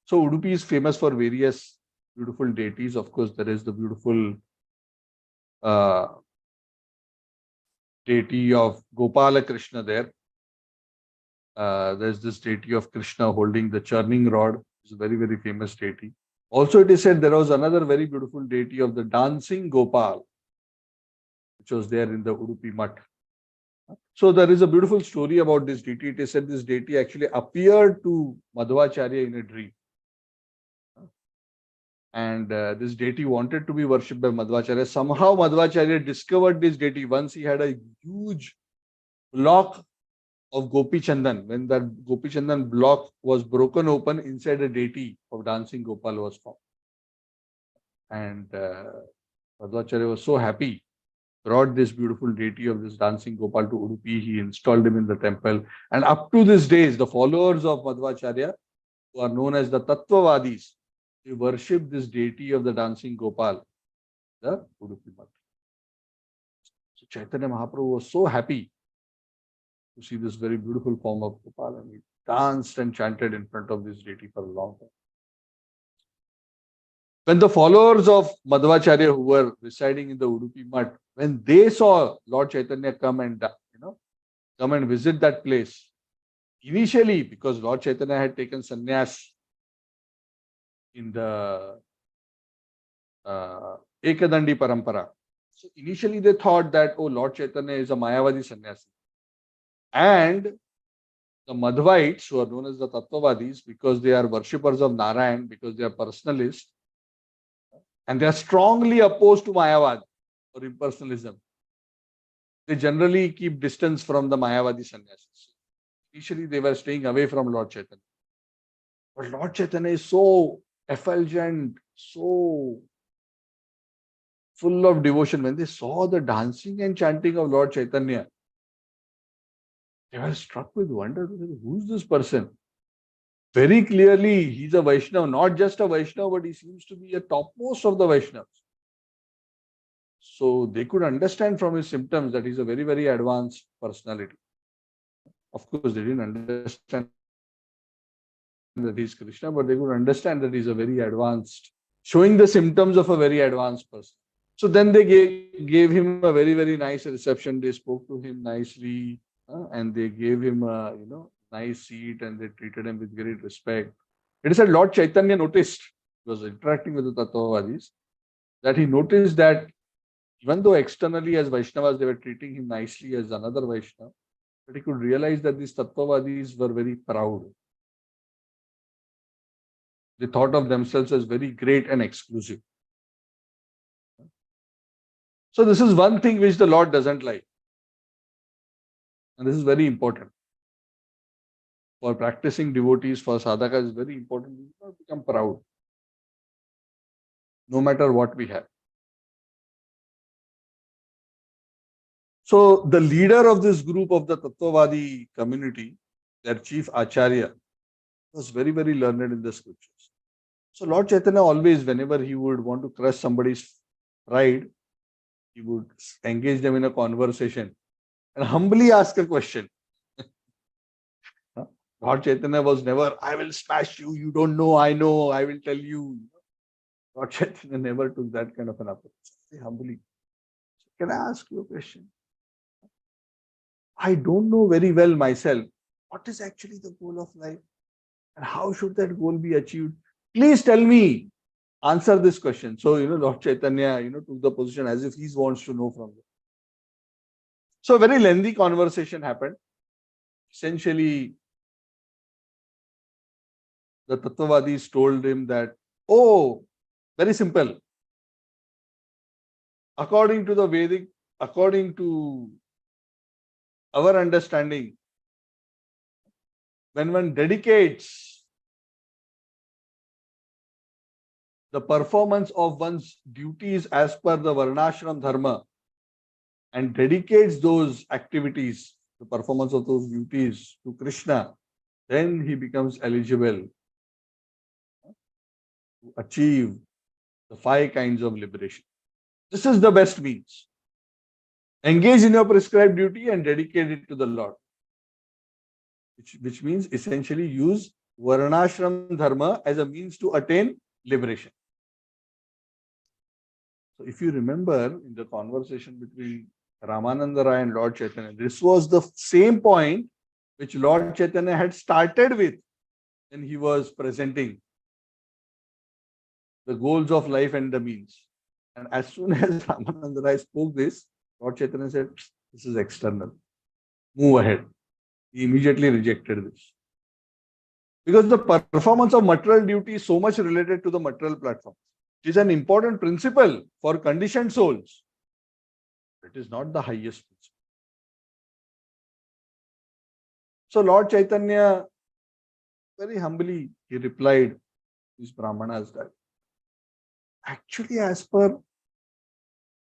So Udupi is famous for various beautiful deities. Of course, there is the beautiful uh, deity of Gopala Krishna there. There's this deity of Krishna holding the churning rod. It's a very, very famous deity. Also, it is said there was another very beautiful deity of the dancing Gopal, which was there in the Udupi Mutt. So there is a beautiful story about this deity. It is said this deity actually appeared to Madhvacharya in a dream. And this deity wanted to be worshipped by Madhvacharya. Somehow Madhvacharya discovered this deity once he had a huge block of Gopi Chandan. When that Gopi Chandan block was broken open, inside a deity of dancing Gopal was found. And Madhvacharya was so happy, brought this beautiful deity of this dancing Gopal to Udupi. He installed him in the temple. And up to this days, the followers of Madhvacharya, who are known as the Tattvavadis, they worship this deity of the dancing Gopal, the Udupi Mutt. So Chaitanya Mahaprabhu was so happy to see this very beautiful form of Gopal, and he danced and chanted in front of this deity for a long time. When the followers of Madhvacharya who were residing in the Udupi Mutt, when they saw Lord Chaitanya come and visit that place, initially because Lord Chaitanya had taken sannyas in the Ekadandi Parampara, so initially they thought that, oh, Lord Chaitanya is a Mayavadi sannyasi, and the Madhvites, who are known as the Tattvavadis, because they are worshippers of Narayan, because they are personalists, and they are strongly opposed to Mayavad or impersonalism, they generally keep distance from the Mayavadi sannyasis. Initially, they were staying away from Lord Chaitanya. But Lord Chaitanya is so effulgent, so full of devotion. When they saw the dancing and chanting of Lord Chaitanya, they were struck with wonder. Who's this person? Very clearly, he's a Vaishnava, not just a Vaishnava, but he seems to be a topmost of the Vaishnavas. So they could understand from his symptoms that he's a very, very advanced personality. Of course, they didn't understand that he's Krishna, but they could understand that he's a very advanced, showing the symptoms of a very advanced person. So then they gave him a very, very nice reception. They spoke to him nicely, and they gave him a nice seat, and they treated him with great respect. It is said Lord Chaitanya noticed, he was interacting with the Tattvavadis, that he noticed that even though externally as Vaishnavas they were treating him nicely as another Vaishnava, but he could realize that these Tattvavadis were very proud. They thought of themselves as very great and exclusive. So this is one thing which the Lord doesn't like. And this is very important. For practicing devotees, for sadhakas, is very important. We do not become proud, no matter what we have. So the leader of this group of the Tattvavadi community, their chief Acharya, was very, very learned in the scriptures. So Lord Chaitanya always, whenever he would want to crush somebody's pride, he would engage them in a conversation and humbly ask a question. Lord Chaitanya was never, I will smash you, you don't know, I will tell you. Lord Chaitanya never took that kind of an approach. Say humbly, can I ask you a question? I don't know very well myself what is actually the goal of life and how should that goal be achieved. Please tell me, answer this question. So, Lord Chaitanya, took the position as if he wants to know from them. So a very lengthy conversation happened. Essentially, the Tattvavadis told him that, oh, very simple. According to the Vedic, according to our understanding, when one dedicates the performance of one's duties as per the Varnashram Dharma and dedicates those activities, the performance of those duties to Krishna, then he becomes eligible to achieve the 5 kinds of liberation. This is the best means. Engage in your prescribed duty and dedicate it to the Lord, which means essentially use Varnashram Dharma as a means to attain liberation. So if you remember in the conversation between Ramananda Rai and Lord Chaitanya, this was the same point which Lord Chaitanya had started with when he was presenting the goals of life and the means. And as soon as Ramananda Rai spoke this, Lord Chaitanya said, this is external. Move ahead. He immediately rejected this. Because the performance of material duty is so much related to the material platform. It is an important principle for conditioned souls. It is not the highest principle. So Lord Chaitanya, very humbly, he replied to these Brahmanas that actually, as per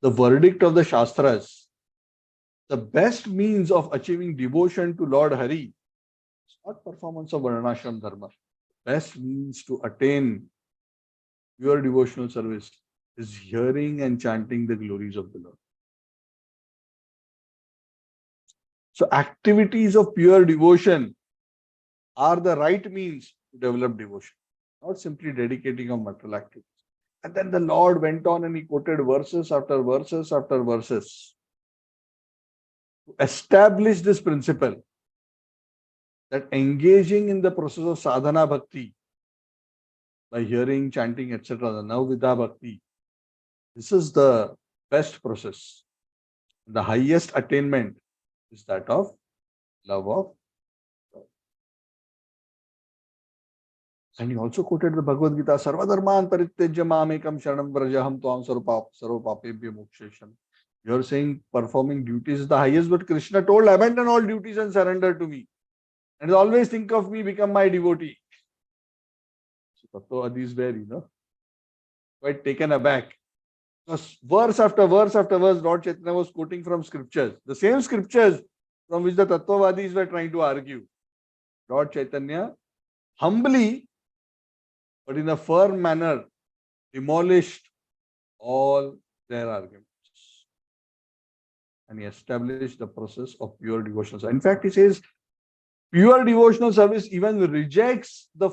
the verdict of the Shastras, the best means of achieving devotion to Lord Hari is not performance of Varnashram Dharma. Best means to attain pure devotional service is hearing and chanting the glories of the Lord. So activities of pure devotion are the right means to develop devotion, not simply dedicating of material activities. And then the Lord went on and he quoted verses after verses after verses to establish this principle that engaging in the process of sadhana bhakti by hearing, chanting, etc., the Navvidha bhakti, this is the best process. The highest attainment is that of love of God. And he also quoted the Bhagavad Gita, Sarva dharman parityajya mamekam sharanam vrajaham tvam sarva papebhyo mokshesham. You are saying performing duties is the highest, but Krishna told, abandon all duties and surrender to me. And always think of me, become my devotee. So Tattvavadis were, quite taken aback. Because verse after verse after verse, Lord Chaitanya was quoting from scriptures. The same scriptures from which the Tattvavadis were trying to argue. Lord Chaitanya humbly, but in a firm manner, demolished all their arguments. And he established the process of pure devotional service. In fact, he says, pure devotional service even rejects the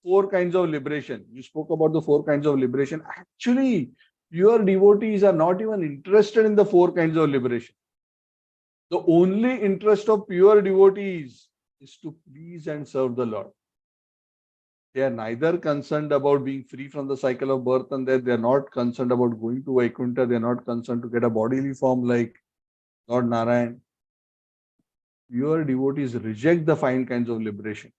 four kinds of liberation. You spoke about the four kinds of liberation. Actually, pure devotees are not even interested in the four kinds of liberation. The only interest of pure devotees is to please and serve the Lord. They are neither concerned about being free from the cycle of birth and death. They are not concerned about going to Vaikuntha. They are not concerned to get a bodily form like Lord Narayan. Pure devotees reject the fine kinds of liberation.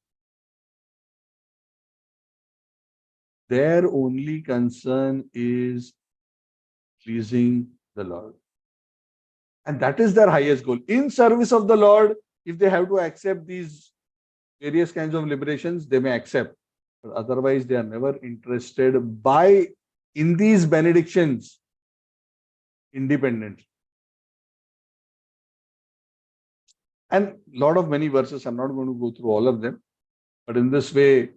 Their only concern is pleasing the Lord. And that is their highest goal. In service of the Lord, if they have to accept these various kinds of liberations, they may accept. But otherwise, they are never interested in these benedictions independently. And many verses, I'm not going to go through all of them. But in this way,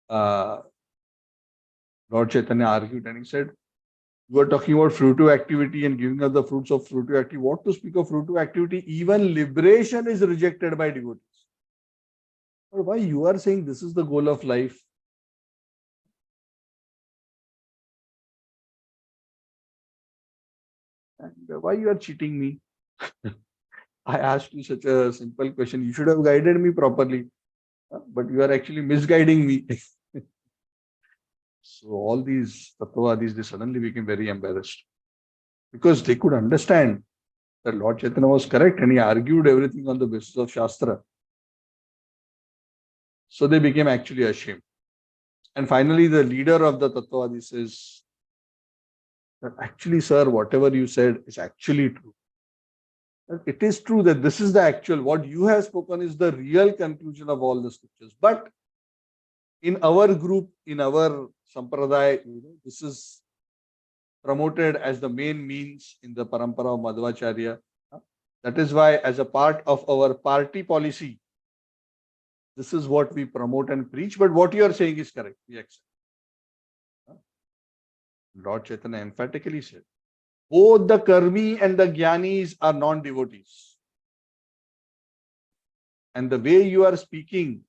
Lord Chaitanya argued and he said, you are talking about fruitive activity and giving us the fruits of fruitive activity. What to speak of fruitive activity? Even liberation is rejected by devotees. But why you are saying this is the goal of life? And why you are cheating me? I asked you such a simple question. You should have guided me properly. But you are actually misguiding me. So all these Tattvavadis, they suddenly became very embarrassed. Because they could understand that Lord Chaitanya was correct and he argued everything on the basis of Shastra. So they became actually ashamed. And finally, the leader of the Tattvavadis says that actually, sir, whatever you said is actually true. It is true that this is the actual, what you have spoken is the real conclusion of all the scriptures. But in our group, in our sampradaya, this is promoted as the main means in the parampara of Madhvacharya. That is why, as a part of our party policy, this is what we promote and preach. But what you are saying is correct. We accept. Lord Chaitanya emphatically said, both the karmi and the jnanis are non-devotees. And the way you are speaking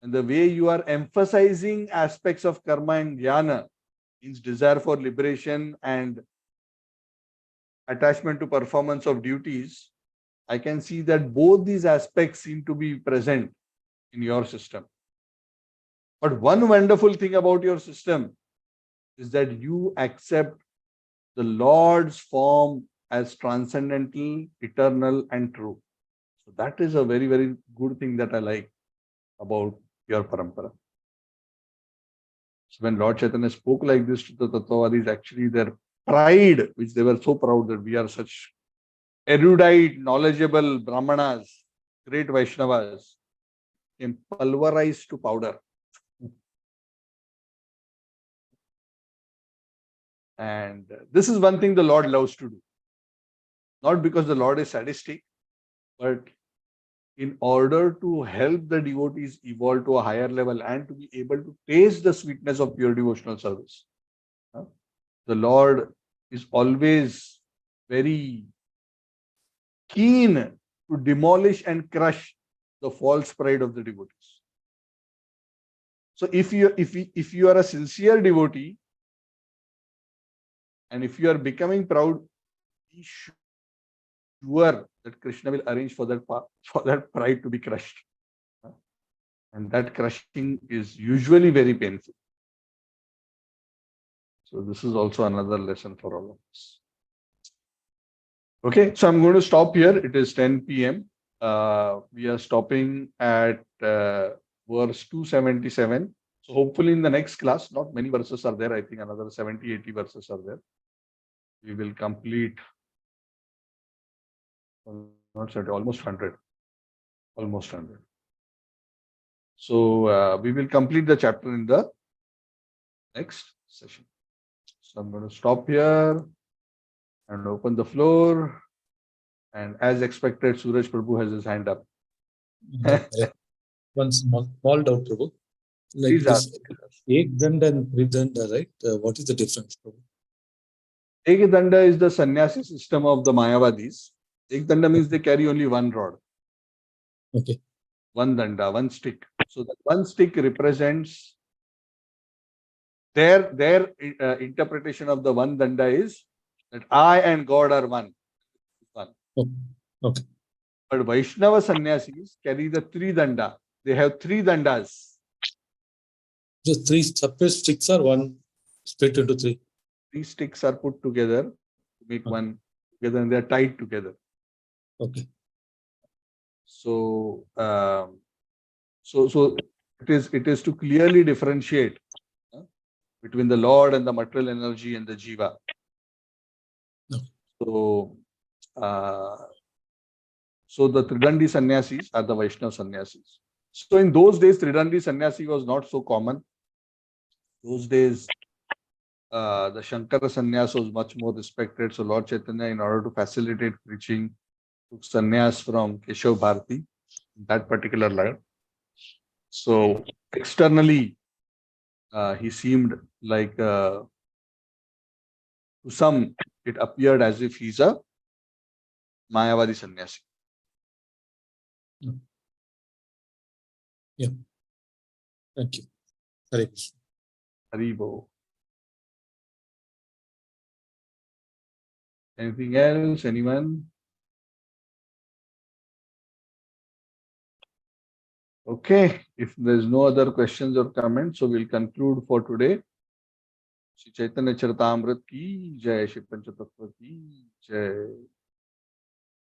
And the way you are emphasizing aspects of karma and jnana, means desire for liberation and attachment to performance of duties, I can see that both these aspects seem to be present in your system. But one wonderful thing about your system is that you accept the Lord's form as transcendental, eternal, and true. So that is a very, very good thing that I like about your parampara. So when Lord Chaitanya spoke like this to the Tattvavadis, actually their pride, which they were so proud that we are such erudite, knowledgeable Brahmanas, great Vaishnavas, came pulverized to powder. And this is one thing the Lord loves to do. Not because the Lord is sadistic, but in order to help the devotees evolve to a higher level and to be able to taste the sweetness of pure devotional service. The Lord is always very keen to demolish and crush the false pride of the devotees. So if you are a sincere devotee, and if you are becoming proud, be sure that Krishna will arrange for that pride to be crushed. And that crushing is usually very painful. So this is also another lesson for all of us. Okay, so I'm going to stop here. It is 10 p.m. We are stopping at verse 277. So hopefully in the next class, not many verses are there. I think another 70, 80 verses are there. We will complete, not 70, almost 100. Almost 100. So we will complete the chapter in the next session. So I'm going to stop here and open the floor. And as expected, Suraj Prabhu has his hand up. One small doubt, Prabhu. Like Please this ask. Ekdanda and Tridanda, right? What is the difference, Prabhu? Ekdanda is the sannyasi system of the Mayavadis. Ekdanda means they carry only one rod. Okay. One danda, one stick. So that one stick represents their interpretation of the one danda is that I and God are one. Okay. But Vaishnava sannyasis carry the three danda. They have three dandas. Just three separate sticks are one split into three. Three sticks are put together to make one together, and they are tied together. Okay. So, so it is to clearly differentiate between the Lord and the material energy and the jiva. Okay. So, so the Tridandi sannyasis are the Vaishnava sannyasis. So in those days, Tridandi sannyasi was not so common. Those days, the Shankara sannyas was much more respected. So Lord Chaitanya, in order to facilitate preaching, took sannyas from Keshav Bharati, that particular line. So externally, he seemed like, to some, it appeared as if he's a Mayavadi sannyasi. Yeah. Thank you. Hare Krishna. Haribo. Anything else? Anyone? Okay. If there's no other questions or comments, so we'll conclude for today. Shri Chaitanya Charitamrita ki jai, Shri Panchatattva ki jai,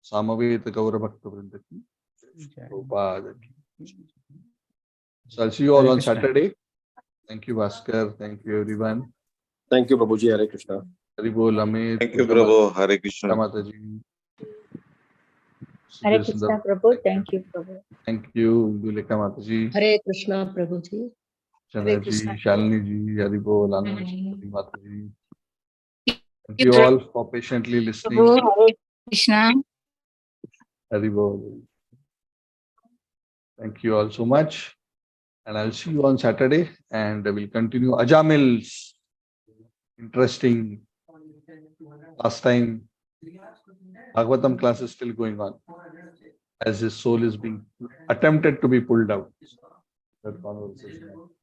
Samaveta Gaura Bhakta Vrinda ki jai, Prabhupada ki. So I'll see you all on Saturday. Thank you, Bhaskar. Thank you, everyone. Thank you, Prabhuji. Hare Krishna. Haribol, Amit. Thank you, Prabhu. Hare Krishna. Mataji. Hare Krishna Prabhu. Thank you, Prabhu. Thank you, Duleka Mataji. Hare Krishna, Prabhuji. Hare Krishna. Chanaji, Shalini ji, Haribol, Anand Mataji. Thank you, you all for patiently listening. Prabhu. Hare Krishna. Haribol. Thank you all so much. And I'll see you on Saturday, and we'll continue Ajamil's interesting last time. Bhagavatam class is still going on as his soul is being attempted to be pulled out. that conversation.